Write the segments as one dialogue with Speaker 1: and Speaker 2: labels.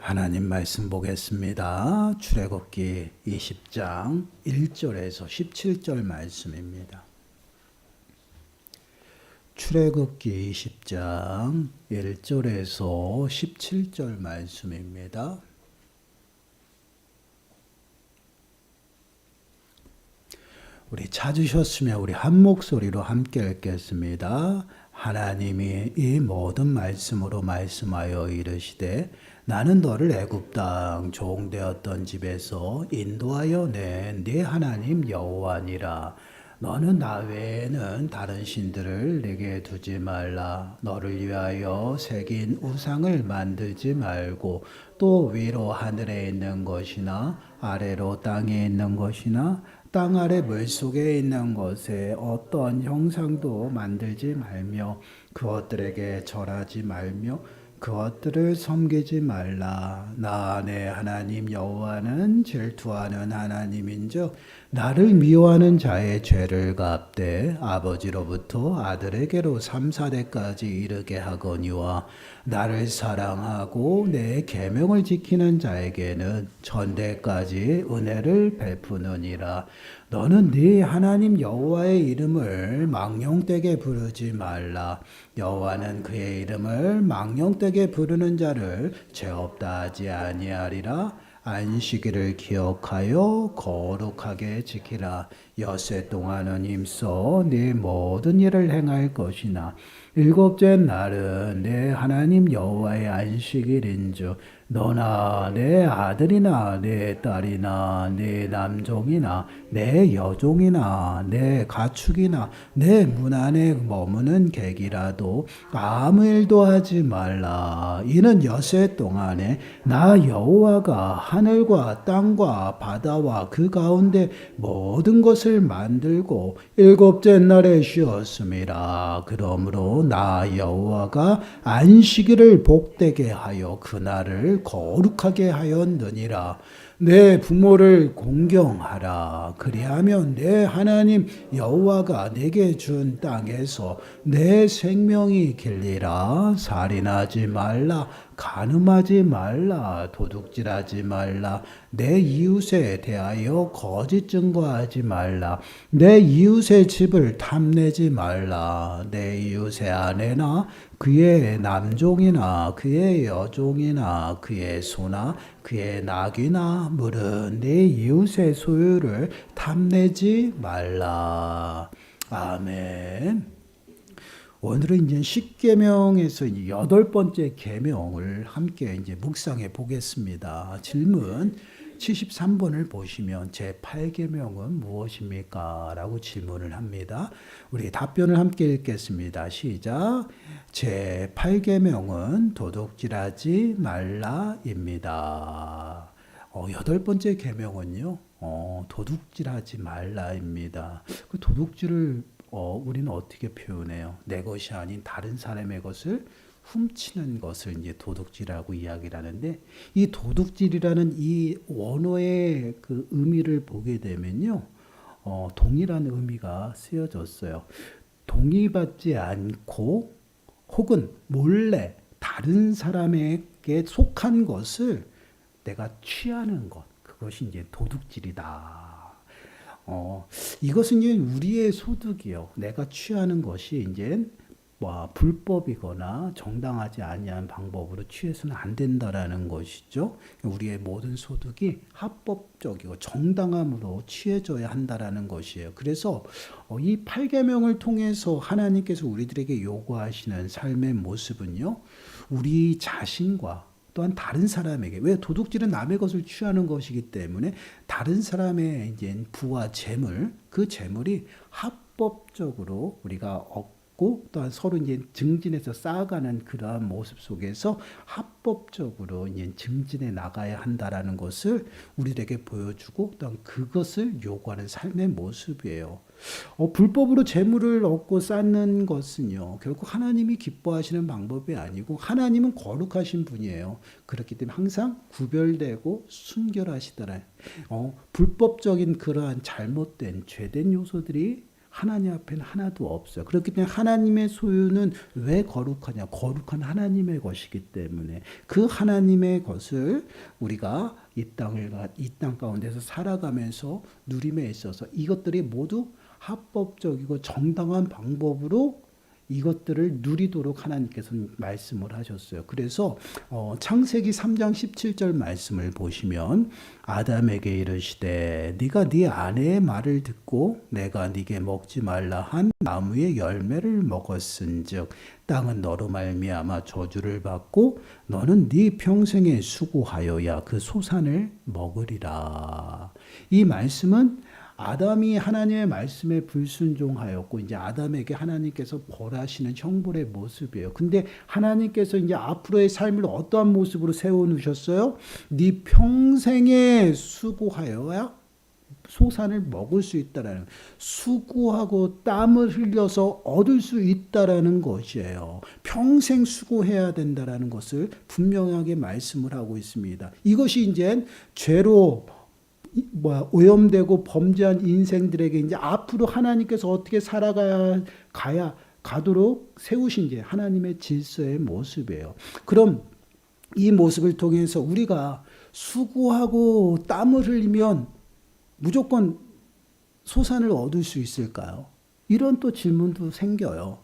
Speaker 1: 하나님 말씀 보겠습니다. 출애굽기 20장 1절에서 17절 말씀입니다. 출애굽기 20장 1절에서 17절 말씀입니다. 우리 찾으셨으면 우리 한 목소리로 함께 읽겠습니다. 하나님이 이 모든 말씀으로 말씀하여 이르시되 나는 너를 애굽 땅 종되었던 집에서 인도하여 낸 네 하나님 여호와니라. 너는 나 외에는 다른 신들을 내게 두지 말라. 너를 위하여 새긴 우상을 만들지 말고 또 위로 하늘에 있는 것이나 아래로 땅에 있는 것이나 땅 아래 물속에 있는 것에 어떤 형상도 만들지 말며 그것들에게 절하지 말며 그것들을 섬기지 말라. 나 내 하나님 여호와는 질투하는 하나님인즉 나를 미워하는 자의 죄를 갚되 아버지로부터 아들에게로 3, 4대까지 이르게 하거니와 나를 사랑하고 내 계명을 지키는 자에게는 천대까지 은혜를 베푸느니라. 너는 네 하나님 여호와의 이름을 망령되게 부르지 말라. 여호와는 그의 이름을 망령되게 부르는 자를 죄 없다 하지 아니하리라. 안식일을 기억하여 거룩하게 지키라. 엿새 동안은 힘써 네 모든 일을 행할 것이나 일곱째 날은 내 하나님 여호와의 안식일인즉 너나 내 아들이나 내 딸이나 내 남종이나 내 여종이나 내 가축이나 내 문 안에 머무는 객이라도 아무 일도 하지 말라. 이는 엿새 동안에 나 여호와가 하늘과 땅과 바다와 그 가운데 모든 것을 만들고 일곱째 날에 쉬었음이라. 그러므로 나 여호와가 안식일을 복되게 하여 그날을 거룩하게 하였느니라. 내 부모를 공경하라. 그리하면 내 하나님 여호와가 내게 준 땅에서 내 생명이 길리라. 살인하지 말라. 간음하지 말라. 도둑질하지 말라. 내 이웃에 대하여 거짓 증거하지 말라. 내 이웃의 집을 탐내지 말라. 내 이웃의 아내나 그의 남종이나 그의 여종이나 그의 소나 그의 낙이나 물은 내 이웃의 소유를 탐내지 말라. 아멘. 오늘은 이제 10계명에서 8번째 계명을 함께 이제 묵상해 보겠습니다. 질문 73번을 보시면 제8계명은 무엇입니까? 라고 질문을 합니다. 우리 답변을 함께 읽겠습니다. 시작. 제8계명은 도둑질하지 말라입니다. 8번째 계명은요. 도둑질하지 말라입니다. 그 도둑질을 우리는 어떻게 표현해요? 내 것이 아닌 다른 사람의 것을 훔치는 것을 이제 도둑질이라고 이야기를 하는데, 이 도둑질이라는 이 원어의 그 의미를 보게 되면요, 동일한 의미가 쓰여졌어요. 동의받지 않고 혹은 몰래 다른 사람에게 속한 것을 내가 취하는 것, 그것이 이제 도둑질이다. 이것은 이제 우리의 소득이요. 내가 취하는 것이 이제 불법이거나 정당하지 아니한 방법으로 취해서는 안 된다라는 것이죠. 우리의 모든 소득이 합법적이고 정당함으로 취해져야 한다라는 것이에요. 그래서 이 8계명을 통해서 하나님께서 우리들에게 요구하시는 삶의 모습은요, 우리 자신과 또한 다른 사람에게, 왜 도둑질은 남의 것을 취하는 것이기 때문에 다른 사람의 이제 부와 재물, 그 재물이 합법적으로 우리가 얻고 또한 서로 이제 증진해서 쌓아가는 그러한 모습 속에서 합법적으로 이제 증진해 나가야 한다라는 것을 우리에게 보여주고 또한 그것을 요구하는 삶의 모습이에요. 불법으로 재물을 얻고 쌓는 것은요, 결국 하나님이 기뻐하시는 방법이 아니고 하나님은 거룩하신 분이에요. 그렇기 때문에 항상 구별되고 순결하시더라. 불법적인 그러한 잘못된 죄된 요소들이 하나님 앞에는 하나도 없어요. 그렇기 때문에 하나님의 소유는 왜 거룩하냐? 거룩한 하나님의 것이기 때문에 그 하나님의 것을 우리가 이 땅 가운데서 살아가면서 누림에 있어서 이것들이 모두 합법적이고 정당한 방법으로 이것들을 누리도록 하나님께서는 말씀을 하셨어요. 그래서 창세기 3장 17절 말씀을 보시면 아담에게 이르시되 네가 네 아내의 말을 듣고 내가 네게 먹지 말라 한 나무의 열매를 먹었은즉 땅은 너로 말미암아 저주를 받고 너는 네 평생에 수고하여야 그 소산을 먹으리라. 이 말씀은 아담이 하나님의 말씀에 불순종하였고 이제 아담에게 하나님께서 벌하시는 형벌의 모습이에요. 근데 하나님께서 이제 앞으로의 삶을 어떠한 모습으로 세워 놓으셨어요? 네 평생에 수고하여야 소산을 먹을 수 있다라는, 수고하고 땀을 흘려서 얻을 수 있다라는 것이에요. 평생 수고해야 된다라는 것을 분명하게 말씀을 하고 있습니다. 이것이 이제 죄로 오염되고 범죄한 인생들에게 이제 앞으로 하나님께서 어떻게 가도록 세우신 이제 하나님의 질서의 모습이에요. 그럼 이 모습을 통해서 우리가 수고하고 땀을 흘리면 무조건 소산을 얻을 수 있을까요? 이런 또 질문도 생겨요.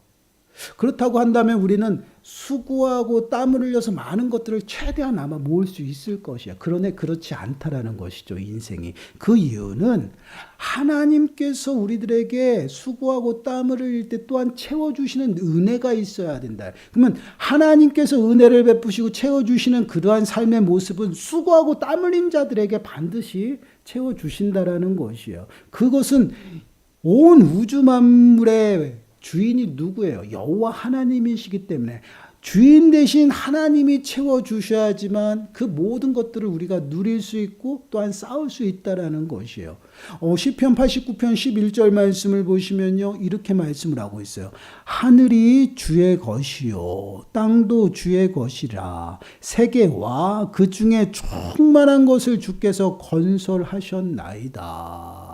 Speaker 1: 그렇다고 한다면 우리는 수고하고 땀을 흘려서 많은 것들을 최대한 아마 모을 수 있을 것이야. 그러나 그렇지 않다라는 것이죠, 인생이. 그 이유는 하나님께서 우리들에게 수고하고 땀을 흘릴 때 또한 채워주시는 은혜가 있어야 된다. 그러면 하나님께서 은혜를 베푸시고 채워주시는 그러한 삶의 모습은 수고하고 땀 흘린 자들에게 반드시 채워주신다라는 것이에요. 그것은 온 우주 만물의 주인이 누구예요? 여호와 하나님이시기 때문에 주인 대신 하나님이 채워주셔야지만 그 모든 것들을 우리가 누릴 수 있고 또한 쌓을 수 있다라는 것이에요. 시편 89편 11절 말씀을 보시면요, 이렇게 말씀을 하고 있어요. 하늘이 주의 것이요 땅도 주의 것이라 세계와 그 중에 충만한 것을 주께서 건설하셨나이다.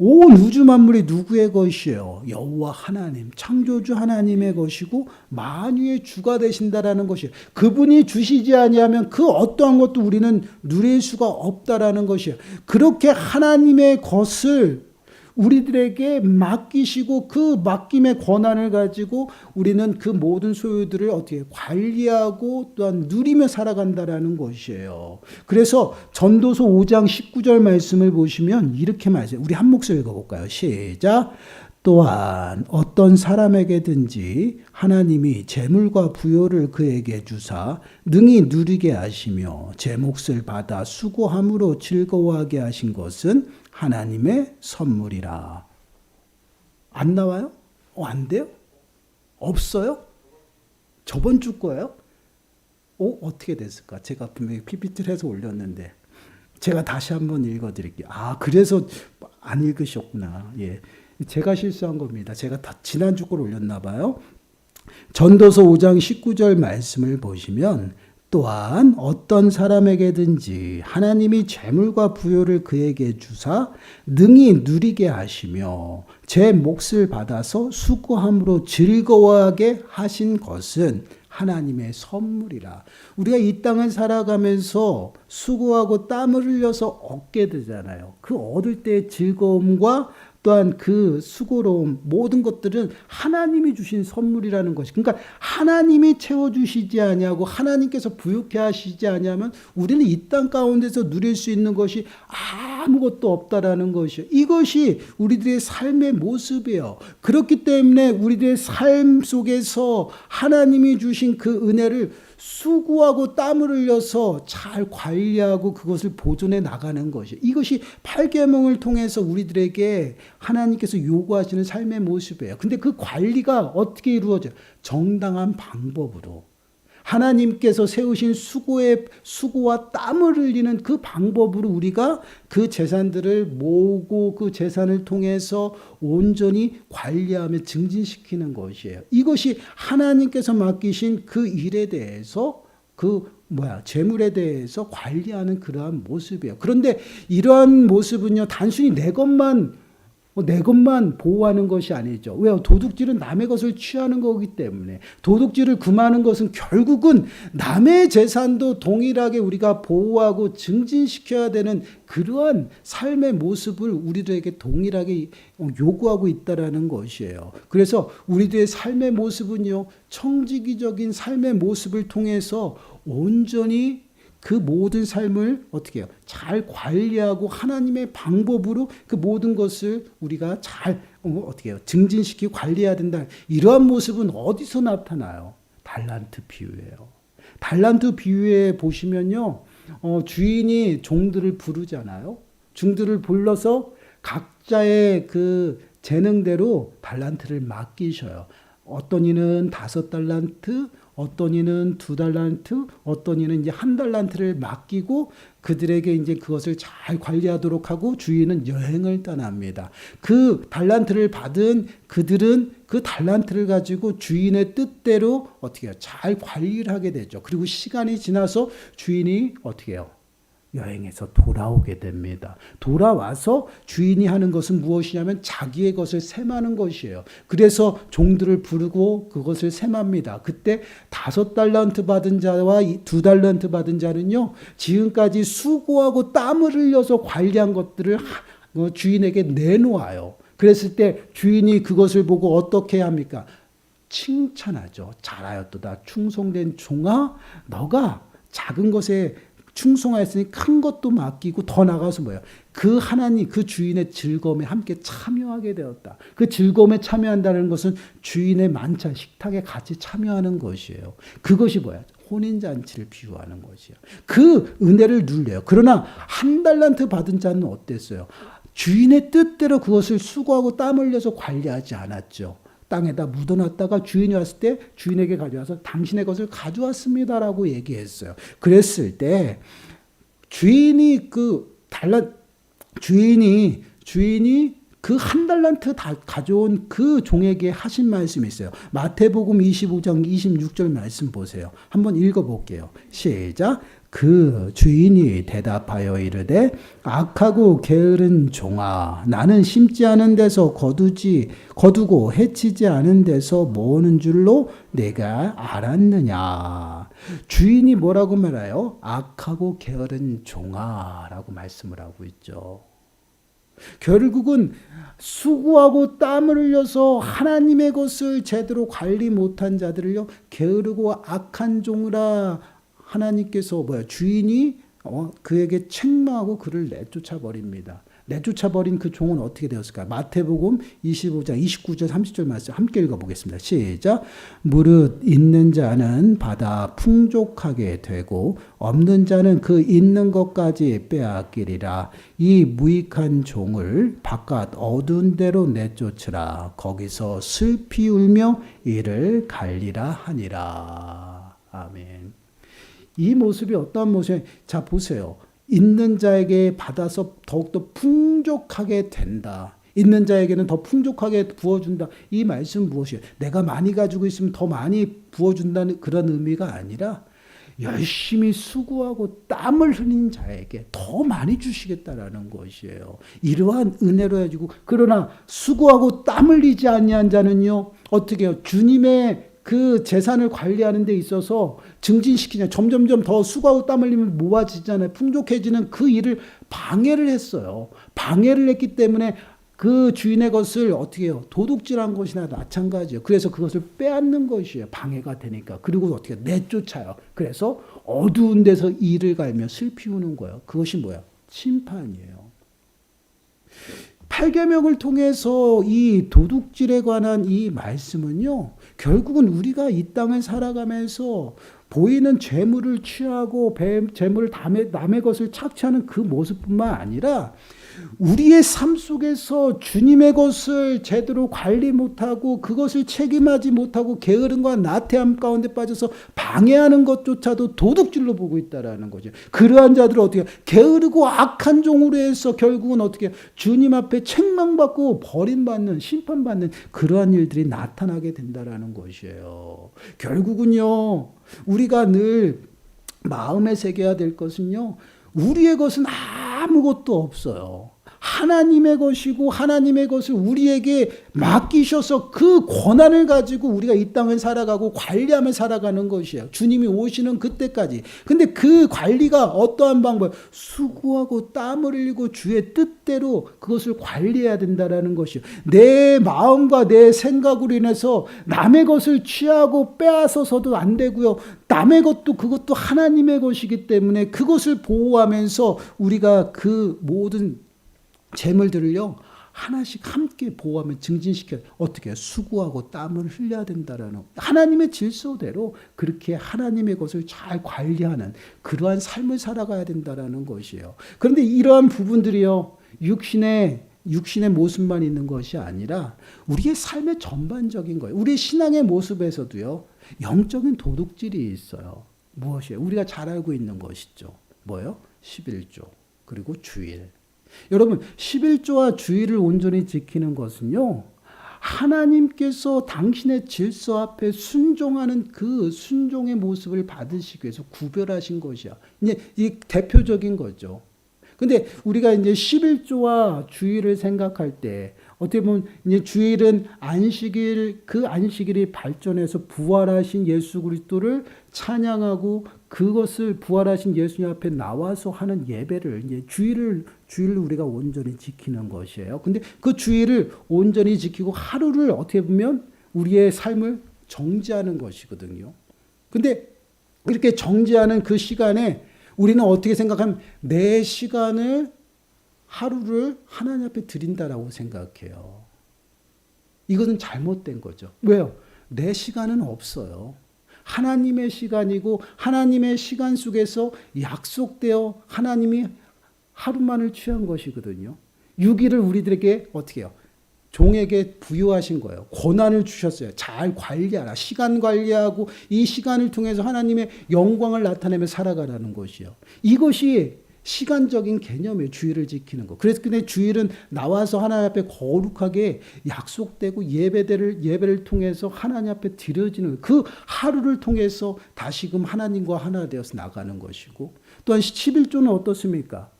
Speaker 1: 온 우주 만물이 누구의 것이에요? 여호와 하나님, 창조주 하나님의 것이고 만유의 주가 되신다라는 것이에요. 그분이 주시지 아니하면 그 어떠한 것도 우리는 누릴 수가 없다라는 것이에요. 그렇게 하나님의 것을 우리들에게 맡기시고 그 맡김의 권한을 가지고 우리는 그 모든 소유들을 어떻게 관리하고 또한 누리며 살아간다라는 것이에요. 그래서 전도서 5장 19절 말씀을 보시면 이렇게 말해요. 우리 한 목소리 읽어볼까요? 시작. 또한 어떤 사람에게든지 하나님이 재물과 부요를 그에게 주사 능히 누리게 하시며 제 몫을 받아 수고함으로 즐거워하게 하신 것은 하나님의 선물이라. 안 나와요? 안 돼요? 없어요? 저번 주 거예요? 어떻게 됐을까? 제가 분명히 PPT를 해서 올렸는데 제가 다시 한번 읽어드릴게요. 그래서 안 읽으셨구나. 예, 제가 실수한 겁니다. 제가 지난주 걸 올렸나 봐요. 전도서 5장 19절 말씀을 보시면 또한 어떤 사람에게든지 하나님이 재물과 부요를 그에게 주사 능히 누리게 하시며 제 몫을 받아서 수고함으로 즐거워하게 하신 것은 하나님의 선물이라. 우리가 이 땅을 살아가면서 수고하고 땀을 흘려서 얻게 되잖아요. 그 얻을 때의 즐거움과 또한 그 수고로움, 모든 것들은 하나님이 주신 선물이라는 것이. 그러니까 하나님이 채워주시지 아니하고 하나님께서 부유케 하시지 아니하면 우리는 이 땅 가운데서 누릴 수 있는 것이 아무것도 없다라는 것이요. 이것이 우리들의 삶의 모습이에요. 그렇기 때문에 우리들의 삶 속에서 하나님이 주신 그 은혜를 수고하고 땀을 흘려서 잘 관리하고 그것을 보존해 나가는 것이, 이것이 8계명을 통해서 우리들에게 하나님께서 요구하시는 삶의 모습이에요. 근데 그 관리가 어떻게 이루어져요? 정당한 방법으로. 하나님께서 세우신 수고와 땀을 흘리는 그 방법으로 우리가 그 재산들을 모으고 그 재산을 통해서 온전히 관리하며 증진시키는 것이에요. 이것이 하나님께서 맡기신 그 일에 대해서 재물에 대해서 관리하는 그러한 모습이에요. 그런데 이러한 모습은요, 단순히 내 것만 내 것만 보호하는 것이 아니죠. 왜요? 도둑질은 남의 것을 취하는 거기 때문에. 도둑질을 금하는 것은 결국은 남의 재산도 동일하게 우리가 보호하고 증진시켜야 되는 그러한 삶의 모습을 우리들에게 동일하게 요구하고 있다라는 것이에요. 그래서 우리들의 삶의 모습은요, 청지기적인 삶의 모습을 통해서 온전히 그 모든 삶을 어떻게 해요? 잘 관리하고 하나님의 방법으로 그 모든 것을 우리가 잘 어떻게 해요? 증진시키고 관리해야 된다. 이러한 모습은 어디서 나타나요? 달란트 비유예요. 달란트 비유에 보시면요, 주인이 종들을 부르잖아요. 종들을 불러서 각자의 그 재능대로 달란트를 맡기셔요. 어떤 이는 5달란트, 어떤 이는 2달란트, 어떤 이는 이제 1달란트를 맡기고 그들에게 이제 그것을 잘 관리하도록 하고 주인은 여행을 떠납니다. 그 달란트를 받은 그들은 그 달란트를 가지고 주인의 뜻대로 어떻게 해요? 잘 관리를 하게 되죠. 그리고 시간이 지나서 주인이 어떻게 해요? 여행에서 돌아오게 됩니다. 돌아와서 주인이 하는 것은 무엇이냐면 자기의 것을 셈하는 것이에요. 그래서 종들을 부르고 그것을 셈합니다. 그때 5달란트 받은 자와 2달란트 받은 자는요, 지금까지 수고하고 땀을 흘려서 관리한 것들을 주인에게 내놓아요. 그랬을 때 주인이 그것을 보고 어떻게 합니까? 칭찬하죠. 잘하였도다. 충성된 종아, 너가 작은 것에 충성하였으니 큰 것도 맡기고 더 나가서 뭐예요? 그 하나님, 그 주인의 즐거움에 함께 참여하게 되었다. 그 즐거움에 참여한다는 것은 주인의 만찬, 식탁에 같이 참여하는 것이에요. 그것이 뭐야? 혼인잔치를 비유하는 것이에요. 그 은혜를 누려요. 그러나 1달란트 받은 자는 어땠어요? 주인의 뜻대로 그것을 수고하고 땀 흘려서 관리하지 않았죠. 땅에다 묻어놨다가 주인이 왔을 때 주인에게 가져와서 당신의 것을 가져왔습니다라고 얘기했어요. 그랬을 때 주인이 그 1달란트 가져온 그 종에게 하신 말씀이 있어요. 마태복음 25장 26절 말씀 보세요. 한번 읽어볼게요. 시작. 그 주인이 대답하여 이르되 악하고 게으른 종아, 나는 심지 않은 데서 거두고 해치지 않은 데서 모으는 줄로 내가 알았느냐. 주인이 뭐라고 말해요? 악하고 게으른 종아라고 말씀을 하고 있죠. 결국은 수고하고 땀을 흘려서 하나님의 것을 제대로 관리 못한 자들을요, 게으르고 악한 종이라 하나님께서 주인이 그에게 책망하고 그를 내쫓아 버립니다. 내쫓아 버린 그 종은 어떻게 되었을까? 마태복음 25장 29절 30절 말씀 함께 읽어보겠습니다. 시작. 무릇 있는 자는 받아 풍족하게 되고 없는 자는 그 있는 것까지 빼앗기리라. 이 무익한 종을 바깥 어두운 데로 내쫓으라. 거기서 슬피 울며 이를 갈리라 하니라. 아멘. 이 모습이 어떤 모습이에요? 자, 보세요. 있는 자에게 받아서 더욱더 풍족하게 된다. 있는 자에게는 더 풍족하게 부어준다. 이 말씀은 무엇이에요? 내가 많이 가지고 있으면 더 많이 부어준다는 그런 의미가 아니라 열심히 수고하고 땀을 흘린 자에게 더 많이 주시겠다라는 것이에요. 이러한 은혜로 해주고, 그러나 수고하고 땀 흘리지 아니한 자는요, 어떻게 해요? 주님의 그 재산을 관리하는 데 있어서 증진시키냐, 점점점 더 수고하고 땀 흘리면 모아지잖아요. 풍족해지는 그 일을 방해를 했어요. 방해를 했기 때문에 그 주인의 것을 어떻게 해요? 도둑질한 것이나 마찬가지예요. 그래서 그것을 빼앗는 것이에요. 방해가 되니까. 그리고 어떻게 내쫓아요. 그래서 어두운 데서 이를 갈며 슬피 우는 거예요. 그것이 뭐야? 심판이에요. 8계명을 통해서 이 도둑질에 관한 이 말씀은요, 결국은 우리가 이 땅을 살아가면서 보이는 재물을 취하고 재물을 남의 것을 착취하는 그 모습뿐만 아니라 우리의 삶 속에서 주님의 것을 제대로 관리 못하고 그것을 책임하지 못하고 게으름과 나태함 가운데 빠져서 방해하는 것조차도 도둑질로 보고 있다라는 거죠. 그러한 자들을 어떻게 게으르고 악한 종으로 해서 결국은 어떻게 주님 앞에 책망받고 버림받는, 심판받는 그러한 일들이 나타나게 된다라는 것이에요. 결국은요, 우리가 늘 마음에 새겨야 될 것은요, 우리의 것은 아무것도 없어요. 하나님의 것이고 하나님의 것을 우리에게 맡기셔서 그 권한을 가지고 우리가 이 땅을 살아가고 관리하며 살아가는 것이에요. 주님이 오시는 그때까지. 근데 그 관리가 어떠한 방법? 수고하고 땀을 흘리고 주의 뜻대로 그것을 관리해야 된다라는 것이에요. 내 마음과 내 생각으로 인해서 남의 것을 취하고 빼앗아서도 안 되고요. 남의 것도 그것도 하나님의 것이기 때문에 그것을 보호하면서 우리가 그 모든 재물들을요 하나씩 함께 보호하며 증진시켜 어떻게 수고하고 땀을 흘려야 된다라는 하나님의 질서대로 그렇게 하나님의 것을 잘 관리하는 그러한 삶을 살아가야 된다라는 것이에요. 그런데 이러한 부분들이요 육신의 모습만 있는 것이 아니라 우리의 삶의 전반적인 거예요. 우리의 신앙의 모습에서도요 영적인 도둑질이 있어요. 무엇이에요? 우리가 잘 알고 있는 것이죠. 뭐예요? 11조 그리고 주일. 여러분 11조와 주일을 온전히 지키는 것은요 하나님께서 당신의 질서 앞에 순종하는 그 순종의 모습을 받으시기 위해서 구별하신 것이야. 이제 이 대표적인 거죠. 근데 우리가 이제 11조와 주일을 생각할 때 어떻게 보면 이제 주일은 안식일, 그 안식일이 발전해서 부활하신 예수 그리스도를 찬양하고 그것을 부활하신 예수님 앞에 나와서 하는 예배를 이제 주일을 우리가 온전히 지키는 것이에요. 근데 그 주일을 온전히 지키고 하루를 어떻게 보면 우리의 삶을 정지하는 것이거든요. 근데 이렇게 정지하는 그 시간에 우리는 어떻게 생각하면 내 시간을 하루를 하나님 앞에 드린다라고 생각해요. 이것은 잘못된 거죠. 왜요? 내 시간은 없어요. 하나님의 시간이고 하나님의 시간 속에서 약속되어 하나님이 하루만을 취한 것이거든요. 6일을 우리들에게 어떻게 해요? 종에게 부여하신 거예요. 권한을 주셨어요. 잘 관리하라. 시간 관리하고 이 시간을 통해서 하나님의 영광을 나타내며 살아가라는 것이요. 이것이 시간적인 개념의 주일을 지키는 거. 그래서 근데 주일은 나와서 하나님 앞에 거룩하게 약속되고 예배를 통해서 하나님 앞에 드려지는 그 하루를 통해서 다시금 하나님과 하나 되어서 나가는 것이고 또한 11조는 어떻습니까?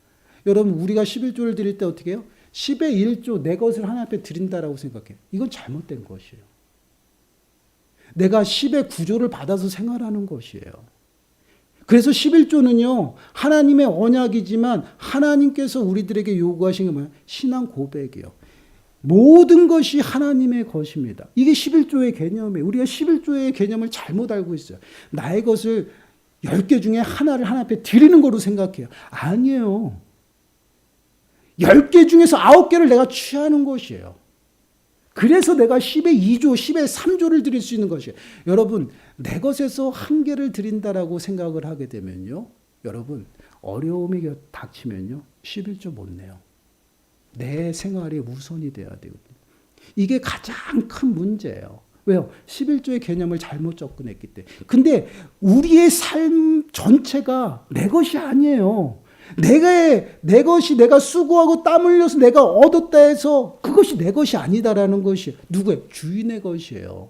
Speaker 1: 여러분 우리가 11조를 드릴 때 어떻게 해요? 10의 1조 내 것을 하나님 앞에 드린다라고 생각해요. 이건 잘못된 것이에요. 내가 10의 9조를 받아서 생활하는 것이에요. 그래서 11조는요, 하나님의 언약이지만 하나님께서 우리들에게 요구하신 게 뭐예요? 신앙 고백이에요. 모든 것이 하나님의 것입니다. 이게 11조의 개념이에요. 우리가 11조의 개념을 잘못 알고 있어요. 나의 것을 10개 중에 하나를 하나님 앞에 드리는 거로 생각해요. 아니에요. 10개 중에서 9개를 내가 취하는 것이에요. 그래서 내가 10의 2조, 10의 3조를 드릴 수 있는 것이에요. 여러분, 내 것에서 1개를 드린다라고 생각을 하게 되면요. 여러분, 어려움이 닥치면요. 11조 못 내요. 내 생활이 우선이 돼야 되거든요. 이게 가장 큰 문제예요. 왜요? 11조의 개념을 잘못 접근했기 때문에. 근데 우리의 삶 전체가 내 것이 아니에요. 내 것이 내가 수고하고 땀 흘려서 내가 얻었다 해서 그것이 내 것이 아니다라는 것이 누구의? 주인의 것이에요.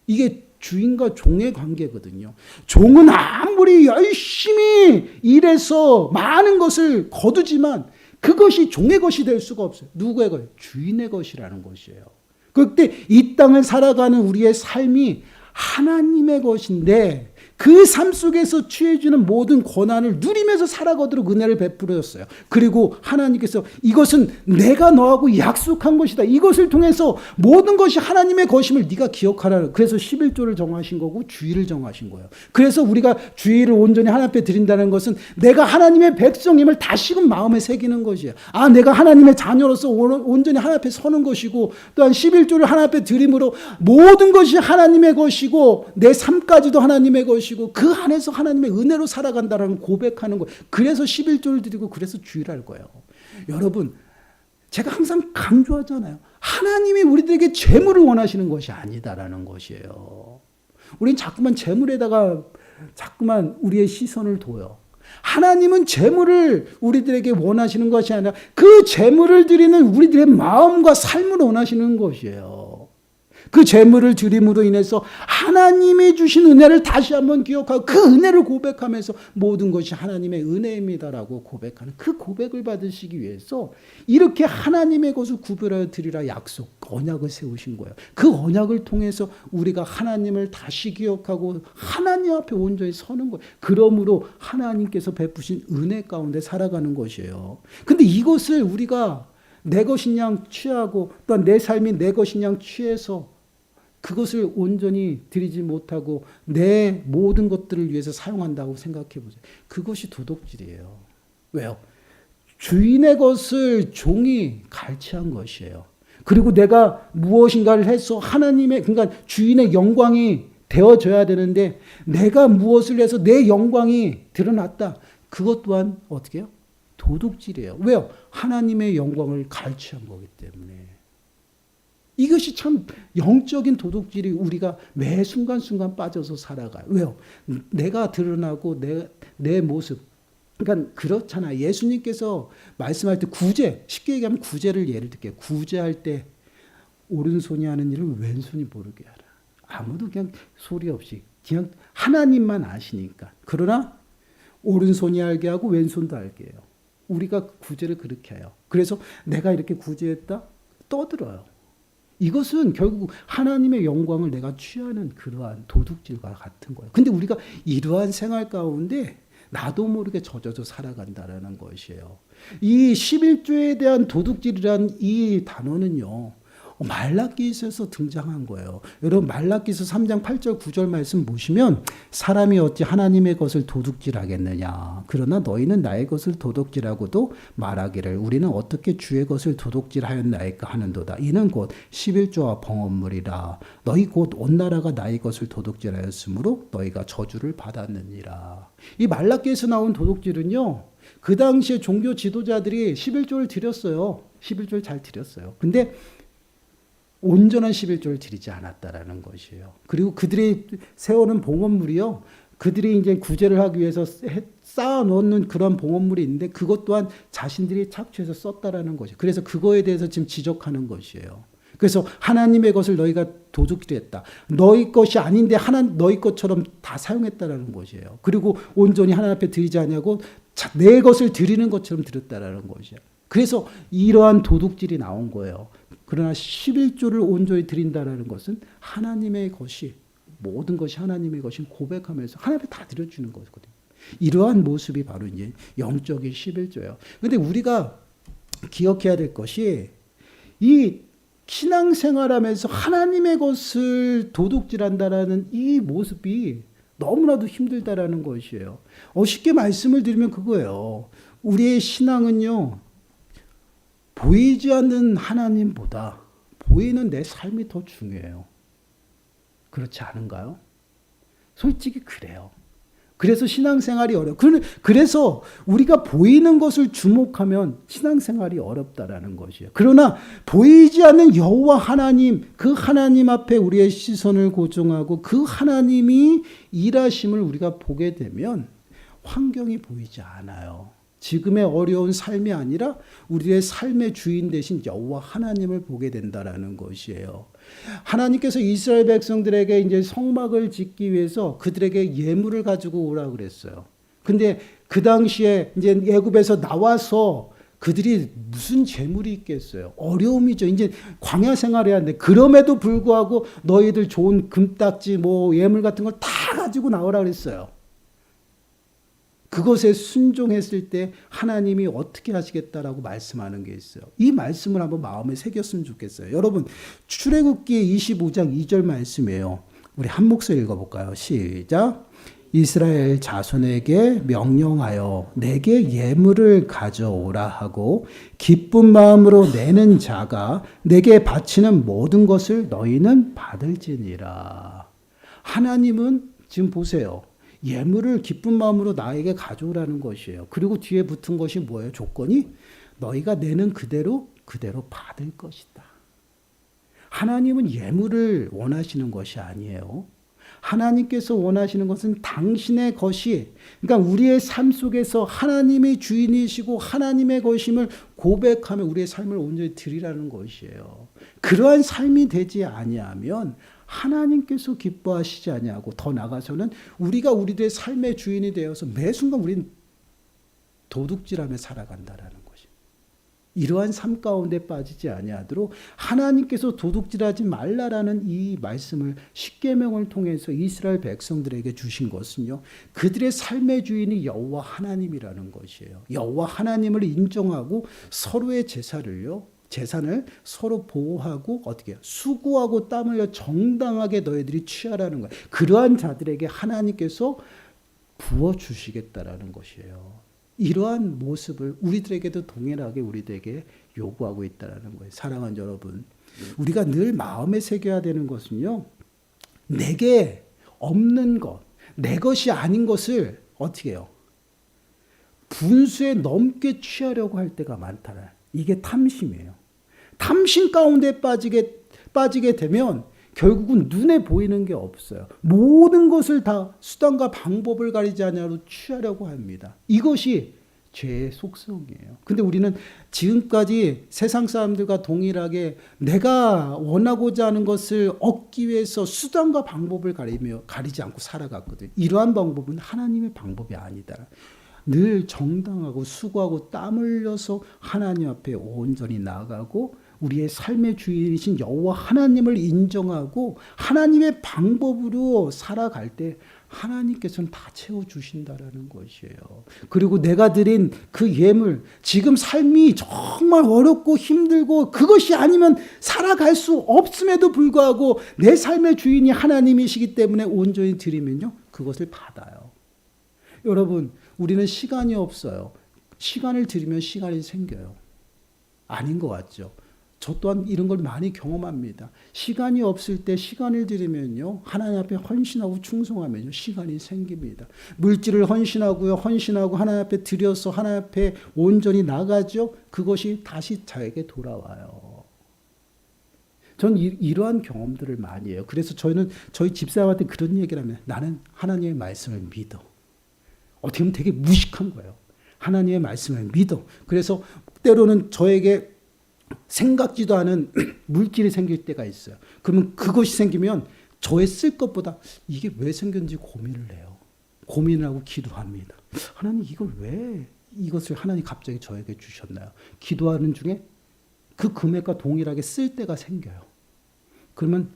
Speaker 1: 이게 주인과 종의 관계거든요. 종은 아무리 열심히 일해서 많은 것을 거두지만 그것이 종의 것이 될 수가 없어요. 누구의 것? 주인의 것이라는 것이에요. 그때 이 땅을 살아가는 우리의 삶이 하나님의 것인데 그 삶 속에서 취해지는 모든 권한을 누리면서 살아가도록 은혜를 베풀었어요. 그리고 하나님께서 이것은 내가 너하고 약속한 것이다. 이것을 통해서 모든 것이 하나님의 것임을 네가 기억하라. 그래서 11조를 정하신 거고 주일을 정하신 거예요. 그래서 우리가 주일을 온전히 하나님 앞에 드린다는 것은 내가 하나님의 백성임을 다시금 마음에 새기는 것이에요. 아, 내가 하나님의 자녀로서 온전히 하나님 앞에 서는 것이고 또한 11조를 하나님 앞에 드림으로 모든 것이 하나님의 것이고 내 삶까지도 하나님의 것이고 그 안에서 하나님의 은혜로 살아간다는 고백하는 거예요. 그래서 11조를 드리고 그래서 주일할 거예요. 여러분, 제가 항상 강조하잖아요. 하나님이 우리들에게 재물을 원하시는 것이 아니다라는 것이에요. 우리는 자꾸만 재물에다가 자꾸만 우리의 시선을 둬요. 하나님은 재물을 우리들에게 원하시는 것이 아니라 그 재물을 드리는 우리들의 마음과 삶을 원하시는 것이에요. 그 제물을 드림으로 인해서 하나님이 주신 은혜를 다시 한번 기억하고 그 은혜를 고백하면서 모든 것이 하나님의 은혜입니다라고 고백하는 그 고백을 받으시기 위해서 이렇게 하나님의 것을 구별하여 드리라 약속, 언약을 세우신 거예요. 그 언약을 통해서 우리가 하나님을 다시 기억하고 하나님 앞에 온전히 서는 거예요. 그러므로 하나님께서 베푸신 은혜 가운데 살아가는 것이에요. 근데 이것을 우리가 내 것인 양 취하고 또한 내 삶이 내 것인 양 취해서 그것을 온전히 드리지 못하고 내 모든 것들을 위해서 사용한다고 생각해 보세요. 그것이 도둑질이에요. 왜요? 주인의 것을 종이 갈취한 것이에요. 그리고 내가 무엇인가를 해서 하나님의, 그러니까 주인의 영광이 되어져야 되는데 내가 무엇을 해서 내 영광이 드러났다. 그것 또한 어떻게 해요? 도둑질이에요. 왜요? 하나님의 영광을 갈취한 거기 때문에. 이것이 참 영적인 도둑질이 우리가 매 순간순간 빠져서 살아가요. 왜요? 내가 드러나고 내 모습. 그러니까 그렇잖아. 예수님께서 말씀할 때 구제, 쉽게 얘기하면 구제를 예를 들게요. 구제할 때 오른손이 하는 일을 왼손이 모르게 하라. 아무도 그냥 소리 없이 그냥 하나님만 아시니까. 그러나 오른손이 알게 하고 왼손도 알게 해요. 우리가 구제를 그렇게 해요. 그래서 내가 이렇게 구제했다? 떠들어요. 이것은 결국 하나님의 영광을 내가 취하는 그러한 도둑질과 같은 거예요. 근데 우리가 이러한 생활 가운데 나도 모르게 젖어서 살아간다라는 것이에요. 이 11조에 대한 도둑질이란 이 단어는요. 말라기서에서 등장한 거예요. 여러분 말라기서 3장 8절 9절 말씀 보시면 사람이 어찌 하나님의 것을 도둑질하겠느냐. 그러나 너희는 나의 것을 도둑질하고도 말하기를 우리는 어떻게 주의 것을 도둑질하였나이까 하는도다. 이는 곧 11조와 봉헌물이라. 너희 곧 온 나라가 나의 것을 도둑질하였으므로 너희가 저주를 받았느니라. 이 말라기에서 나온 도둑질은요. 그 당시에 종교 지도자들이 11조를 드렸어요. 11조를 잘 드렸어요. 근데 온전한 11조를 드리지 않았다라는 것이에요. 그리고 그들이 세우는 봉헌물이요. 그들이 이제 구제를 하기 위해서 쌓아놓는 그런 봉헌물이 있는데 그것 또한 자신들이 착취해서 썼다라는 것이에요. 그래서 그거에 대해서 지금 지적하는 것이에요. 그래서 하나님의 것을 너희가 도둑질했다. 너희 것이 아닌데 너희 것처럼 다 사용했다라는 것이에요. 그리고 온전히 하나님 앞에 드리지 않냐고 내 것을 드리는 것처럼 드렸다라는 것이에요. 그래서 이러한 도둑질이 나온 거예요. 그러나 11조를 온전히 드린다라는 것은 하나님의 것이 모든 것이 하나님의 것인 고백하면서 하나님께 다 드려주는 거거든요. 이러한 모습이 바로 이제 영적인 11조예요. 그런데 우리가 기억해야 될 것이 이 신앙생활하면서 하나님의 것을 도둑질한다라는 이 모습이 너무나도 힘들다라는 것이에요. 쉽게 말씀을 드리면 그거예요. 우리의 신앙은요. 보이지 않는 하나님보다 보이는 내 삶이 더 중요해요. 그렇지 않은가요? 솔직히 그래요. 그래서 신앙생활이 어려워요. 그래서 우리가 보이는 것을 주목하면 신앙생활이 어렵다라는 것이에요. 그러나 보이지 않는 여호와 하나님, 그 하나님 앞에 우리의 시선을 고정하고 그 하나님이 일하심을 우리가 보게 되면 환경이 보이지 않아요. 지금의 어려운 삶이 아니라 우리의 삶의 주인 되신 여호와 하나님을 보게 된다라는 것이에요. 하나님께서 이스라엘 백성들에게 이제 성막을 짓기 위해서 그들에게 예물을 가지고 오라 그랬어요. 근데 그 당시에 이제 애굽에서 나와서 그들이 무슨 재물이 있겠어요? 어려움이죠. 이제 광야 생활해야 하는데 그럼에도 불구하고 너희들 좋은 금딱지 뭐 예물 같은 걸 다 가지고 나오라 그랬어요. 그것에 순종했을 때 하나님이 어떻게 하시겠다라고 말씀하는 게 있어요. 이 말씀을 한번 마음에 새겼으면 좋겠어요. 여러분 출애굽기 25장 2절 말씀이에요. 우리 한 목소리 읽어볼까요? 시작. 이스라엘 자손에게 명령하여 내게 예물을 가져오라 하고 기쁜 마음으로 내는 자가 내게 바치는 모든 것을 너희는 받을지니라. 하나님은 지금 보세요. 예물을 기쁜 마음으로 나에게 가져오라는 것이에요. 그리고 뒤에 붙은 것이 뭐예요? 조건이 너희가 내는 그대로 받을 것이다. 하나님은 예물을 원하시는 것이 아니에요. 하나님께서 원하시는 것은 당신의 것이, 그러니까 우리의 삶 속에서 하나님이 주인이시고 하나님의 것임을 고백하며 우리의 삶을 온전히 드리라는 것이에요. 그러한 삶이 되지 아니하면 하나님께서 기뻐하시지 아니하고, 더 나아가서는 우리가 우리들의 삶의 주인이 되어서 매 순간 우리는 도둑질하며 살아간다라는 것이. 이러한 삶 가운데 빠지지 아니하도록 하나님께서 도둑질하지 말라라는 이 말씀을 십계명을 통해서 이스라엘 백성들에게 주신 것은요, 그들의 삶의 주인이 여호와 하나님이라는 것이에요. 여호와 하나님을 인정하고 서로의 재산을 서로 보호하고 어떻게 해요? 수고하고 땀 흘려 정당하게 너희들이 취하라는 거예요. 그러한 자들에게 하나님께서 부어주시겠다라는 것이에요. 이러한 모습을 우리들에게도 동일하게 우리들에게 요구하고 있다는 거예요. 사랑하는 여러분, 우리가 늘 마음에 새겨야 되는 것은요, 내게 없는 것, 내 것이 아닌 것을 어떻게 해요? 분수에 넘게 취하려고 할 때가 많다라. 이게 탐심이에요. 탐심 가운데 빠지게 되면 결국은 눈에 보이는 게 없어요. 모든 것을 다 수단과 방법을 가리지 않으로 취하려고 합니다. 이것이 죄의 속성이에요. 근데 우리는 지금까지 세상 사람들과 동일하게 내가 원하고자 하는 것을 얻기 위해서 수단과 방법을 가리지 않고 살아갔거든요. 이러한 방법은 하나님의 방법이 아니다. 늘 정당하고 수고하고 땀 흘려서 하나님 앞에 온전히 나아가고 우리의 삶의 주인이신 여호와 하나님을 인정하고 하나님의 방법으로 살아갈 때 하나님께서는 다 채워주신다라는 것이에요. 그리고 내가 드린 그 예물, 지금 삶이 정말 어렵고 힘들고 그것이 아니면 살아갈 수 없음에도 불구하고 내 삶의 주인이 하나님이시기 때문에 온전히 드리면요, 그것을 받아요. 여러분, 우리는 시간이 없어요. 시간을 드리면 시간이 생겨요. 아닌 것 같죠? 저 또한 이런 걸 많이 경험합니다. 시간이 없을 때 시간을 드리면요, 하나님 앞에 헌신하고 충성하면요, 시간이 생깁니다. 물질을 헌신하고 하나님 앞에 드려서 하나님 앞에 온전히 나가죠. 그것이 다시 저에게 돌아와요. 전 이러한 경험들을 많이 해요. 그래서 저희는 저희 집사람한테 그런 얘기를 하면, 나는 하나님의 말씀을 믿어. 어떻게 보면 되게 무식한 거예요. 하나님의 말씀을 믿어. 그래서 때로는 저에게 생각지도 않은 물질이 생길 때가 있어요. 그러면 그것이 생기면 저의 쓸 것보다 이게 왜 생겼는지 고민을 해요. 고민을 하고 기도합니다. 하나님, 이것을 하나님 갑자기 저에게 주셨나요? 기도하는 중에 그 금액과 동일하게 쓸 때가 생겨요. 그러면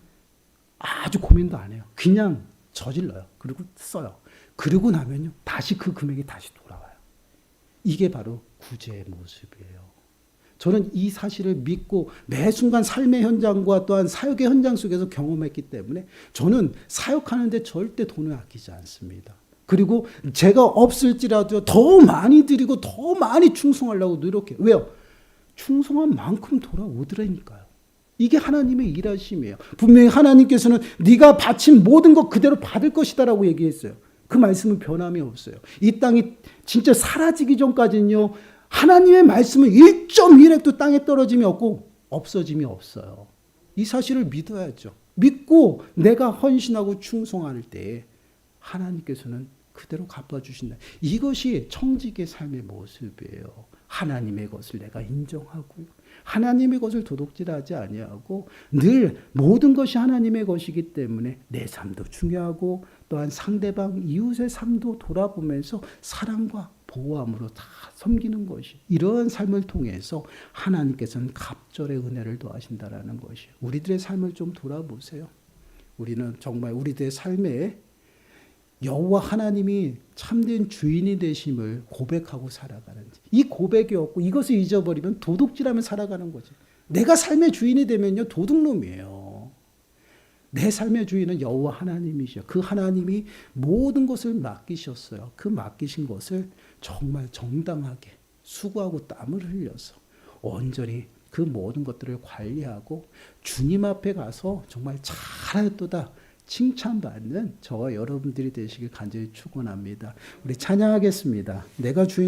Speaker 1: 아주 고민도 안 해요. 그냥 저질러요. 그리고 써요. 그러고 나면요, 다시 그 금액이 다시 돌아와요. 이게 바로 구제의 모습이에요. 저는 이 사실을 믿고 매 순간 삶의 현장과 또한 사역의 현장 속에서 경험했기 때문에 저는 사역하는데 절대 돈을 아끼지 않습니다. 그리고 제가 없을지라도 더 많이 드리고 더 많이 충성하려고 노력해요. 왜요? 충성한 만큼 돌아오더라니까요. 이게 하나님의 일하심이에요. 분명히 하나님께서는 네가 바친 모든 것 그대로 받을 것이다라고 얘기했어요. 그 말씀은 변함이 없어요. 이 땅이 진짜 사라지기 전까지는요, 하나님의 말씀은 1.1핵도 땅에 떨어짐이 없고 없어짐이 없어요. 이 사실을 믿어야죠. 믿고 내가 헌신하고 충성할 때 하나님께서는 그대로 갚아주신다. 이것이 청지기의 삶의 모습이에요. 하나님의 것을 내가 인정하고요, 하나님의 것을 도둑질하지 아니하고 늘 모든 것이 하나님의 것이기 때문에 내 삶도 중요하고 또한 상대방 이웃의 삶도 돌아보면서 사랑과 보호함으로 다 섬기는 것이, 이러한 삶을 통해서 하나님께서는 갑절의 은혜를 더하신다라는 것이에요. 우리들의 삶을 좀 돌아보세요. 우리는 정말 우리들의 삶에 여호와 하나님이 참된 주인이 되심을 고백하고 살아가는지, 이 고백이 없고 이것을 잊어버리면 도둑질하며 살아가는 거지. 내가 삶의 주인이 되면요, 도둑놈이에요. 내 삶의 주인은 여호와 하나님이시죠. 그 하나님이 모든 것을 맡기셨어요. 그 맡기신 것을 정말 정당하게 수고하고 땀을 흘려서 온전히 그 모든 것들을 관리하고 주님 앞에 가서 정말 잘하였도다 칭찬받는 저와 여러분들이 되시길 간절히 축원합니다. 우리 찬양하겠습니다. 내가 주인